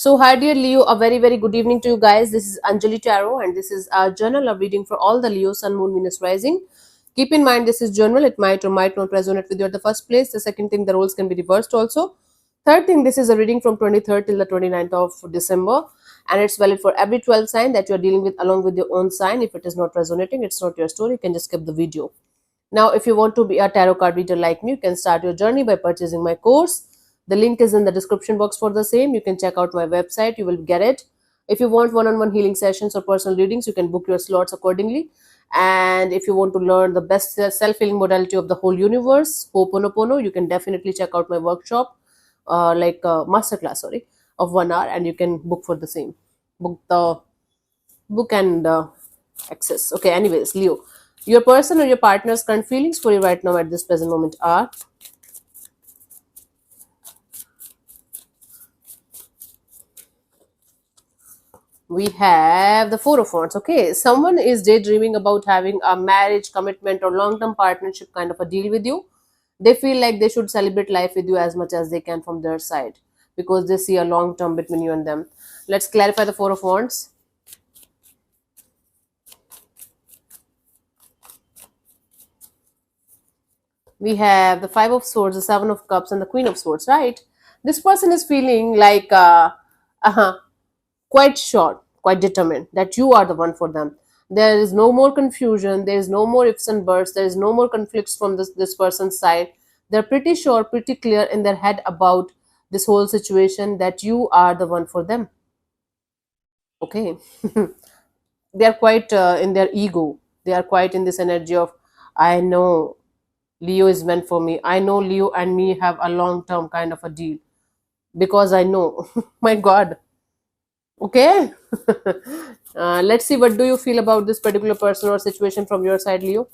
So, hi dear Leo, a very good evening to you guys. This is Anjali Tarot, and this is our journal of reading for all the Leo, Sun, Moon, Venus, Rising. Keep in mind, this is journal. It might or might not resonate with you at the first place. The second thing, the roles can be reversed also. Third thing, this is a reading from 23rd till the 29th of December, and it's valid for every 12 sign that you are dealing with along with your own sign. If it is not resonating, it's not your story. You can just skip the video. Now, if you want to be a tarot card reader like me, you can start your journey by purchasing my course. The link is in the description box for the same. You can check out my website, you will get it. If you want one on one healing sessions or personal readings, you can book your slots accordingly. And if you want to learn the best self healing modality of the whole universe, Ho'oponopono, you can definitely check out my workshop, masterclass, sorry, of 1 hour, and you can book for the same. Book the book and access. Okay, anyways, Leo, your person or your partner's current feelings for you right now at this present moment are. We have the Four of Wands. Okay, someone is daydreaming about having a marriage, commitment, or long-term partnership kind of a deal with you. They feel like they should celebrate life with you as much as they can from their side because they see a long term between you and them. Let's clarify the Four of Wands. We have the Five of Swords, the Seven of Cups, and the Queen of Swords, right? This person is feeling like quite sure, quite determined that you are the one for them. There is no more confusion, there is no more ifs and buts, there is no more conflicts from this person's side. They're pretty sure, pretty clear in their head about this whole situation that you are the one for them. Okay. They are quite in their ego. They are quite in this energy of, I know Leo is meant for me. I know Leo and me have a long term kind of a deal because I know. My God. Okay. Let's see, what do you feel about this particular person or situation from your side, Leo?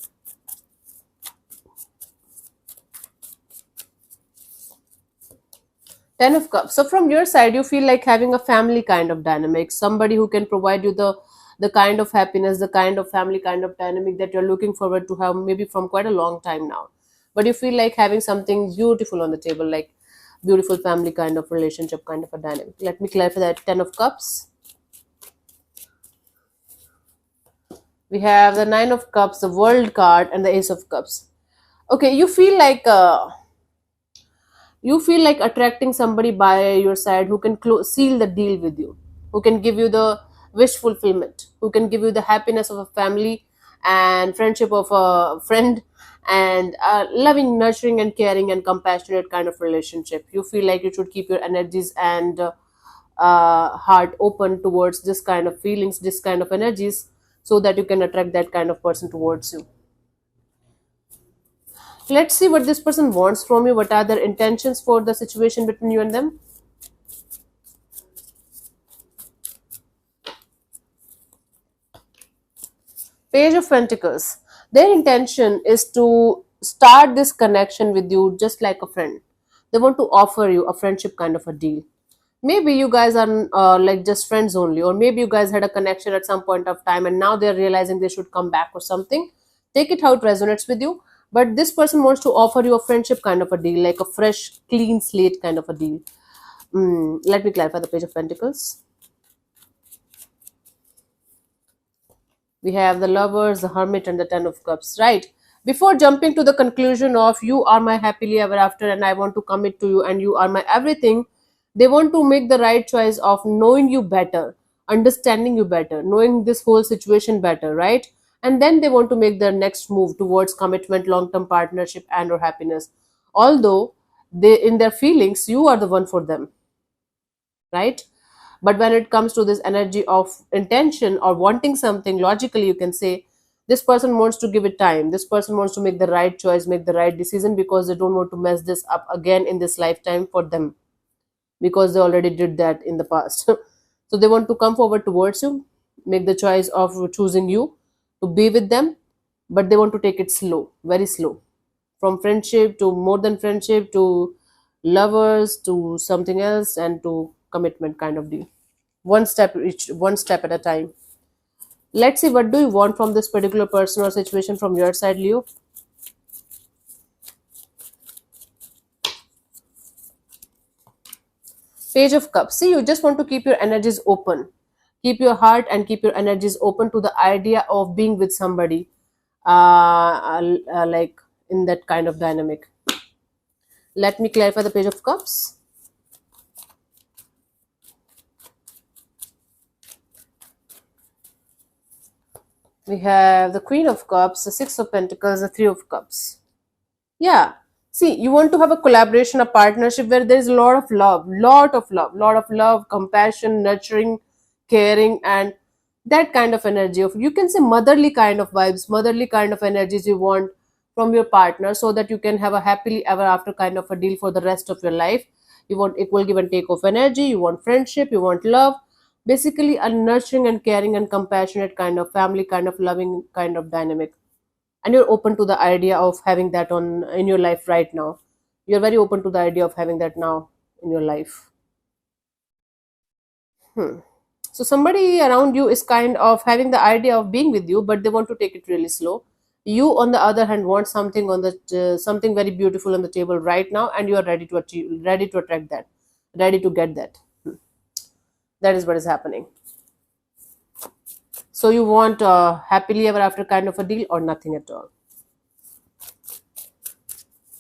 Ten of Cups. So from your side, you feel like having a family kind of dynamic, somebody who can provide you the kind of happiness, the kind of family kind of dynamic that you're looking forward to have maybe from quite a long time now. But you feel like having something beautiful on the table, like beautiful family kind of relationship, kind of a dynamic. Let me clarify that. Ten of Cups. We have the Nine of Cups, the World card, and the Ace of Cups. Okay, you feel like attracting somebody by your side who can seal the deal with you, who can give you the wish fulfillment, who can give you the happiness of a family and friendship of a friend, and a loving, nurturing, and caring and compassionate kind of relationship. You feel like you should keep your energies and heart open towards this kind of feelings, this kind of energies, so that you can attract that kind of person towards you. Let's see what this person wants from you. What are their intentions for the situation between you and them? Page of Pentacles. Their intention is to start this connection with you just like a friend. They want to offer you a friendship kind of a deal. Maybe you guys are like just friends only, or maybe you guys had a connection at some point of time and now they're realizing they should come back or something. Take it how it resonates with you. But this person wants to offer you a friendship kind of a deal, like a fresh, clean slate kind of a deal. Let me clarify the Page of Pentacles. We have the Lovers, the Hermit, and the Ten of Cups, right? Before jumping to the conclusion of you are my happily ever after and I want to commit to you and you are my everything, they want to make the right choice of knowing you better, understanding you better, knowing this whole situation better, right? And then they want to make their next move towards commitment, long-term partnership, and or happiness. Although they, in their feelings, you are the one for them, right? But when it comes to this energy of intention or wanting something, logically you can say this person wants to give it time, this person wants to make the right choice, make the right decision, because they don't want to mess this up again in this lifetime for them, because they already did that in the past. So they want to come forward towards you, make the choice of choosing you to be with them, but they want to take it slow, very slow, from friendship to more than friendship to lovers to something else and to commitment kind of deal. One step each, one step at a time. Let's see, what do you want from this particular person or situation from your side, Leo? Page of Cups. See, you just want to keep your energies open. Keep your heart and keep your energies open to the idea of being with somebody, like in that kind of dynamic. Let me clarify the Page of Cups. We have the Queen of Cups, the Six of Pentacles, the Three of Cups. Yeah. See, you want to have a collaboration, a partnership where there is a lot of love, compassion, nurturing, caring, and that kind of energy of, you can say, motherly kind of vibes, motherly kind of energies you want from your partner, so that you can have a happily ever after kind of a deal for the rest of your life. You want equal give and take of energy, you want friendship, you want love, basically a nurturing and caring and compassionate kind of family, kind of loving kind of dynamic, and you're open to the idea of having that on in your life right now. You're very open to the idea of having that now in your life. Hmm. So somebody around you is kind of having the idea of being with you, but they want to take it really slow. You on the other hand want something on the something very beautiful on the table right now, and you are ready to achieve, ready to attract that, ready to get that. That is what is happening. So you want happily ever after kind of a deal, or nothing at all.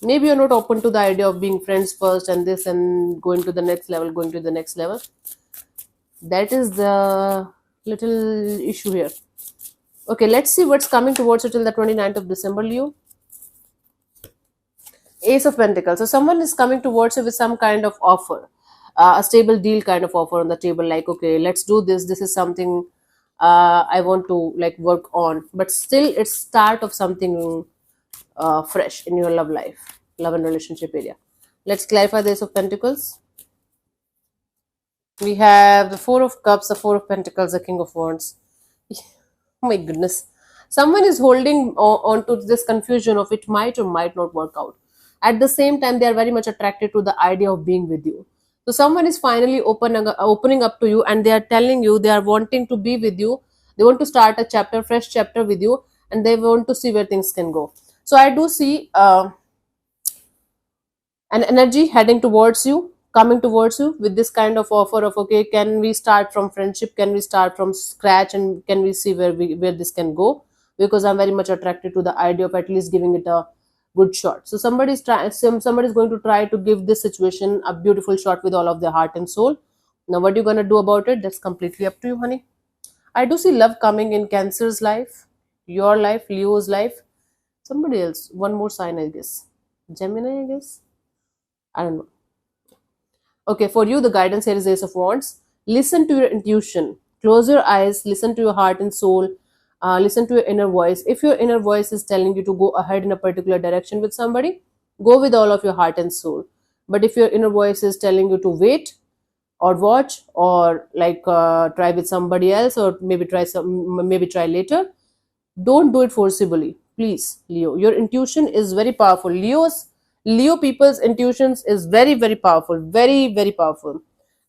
Maybe you're not open to the idea of being friends first and this and going to the next level, going to the next level. That is the little issue here. Okay, let's see what's coming towards you till the 29th of December, Leo. Ace of Pentacles. So someone is coming towards you with some kind of offer, a stable deal kind of offer on the table. Like, okay, let's do this. This is something I want to like work on. But still, it's start of something fresh in your love life, love and relationship area. Let's clarify the Ace of Pentacles. We have the Four of Cups, the Four of Pentacles, the King of Wands. Oh my goodness. Someone is holding on to this confusion of it might or might not work out. At the same time, they are very much attracted to the idea of being with you. So someone is finally opening up to you, and they are telling you they are wanting to be with you. They want to start a chapter, fresh chapter with you, and they want to see where things can go. So I do see an energy heading towards you, coming towards you with this kind of offer of, okay, can we start from friendship, can we start from scratch, and can we see where this can go, because I'm very much attracted to the idea of at least giving it a good shot. So somebody's going to try to give this situation a beautiful shot with all of their heart and soul. Now what you're going to do about it, that's completely up to you, honey. I do see love coming in Cancer's life, your life, Leo's life, somebody else, one more sign, I guess, Gemini, I guess, I don't know. Okay, for you, the guidance here is Ace of Wands. Listen to your intuition. Close your eyes, listen to your heart and soul, listen to your inner voice. If your inner voice is telling you to go ahead in a particular direction with somebody, go with all of your heart and soul. But if your inner voice is telling you to wait or watch, or like try with somebody else, or maybe try later, don't do it forcibly, please, Leo. Your intuition is very powerful. Leo people's intuitions is very, very powerful, very, very powerful.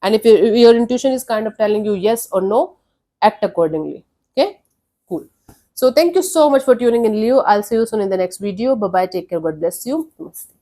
And if your intuition is kind of telling you yes or no, act accordingly. Okay, cool. So thank you so much for tuning in, Leo. I'll see you soon in the next video. Bye bye. Take care. God bless you. Namaste.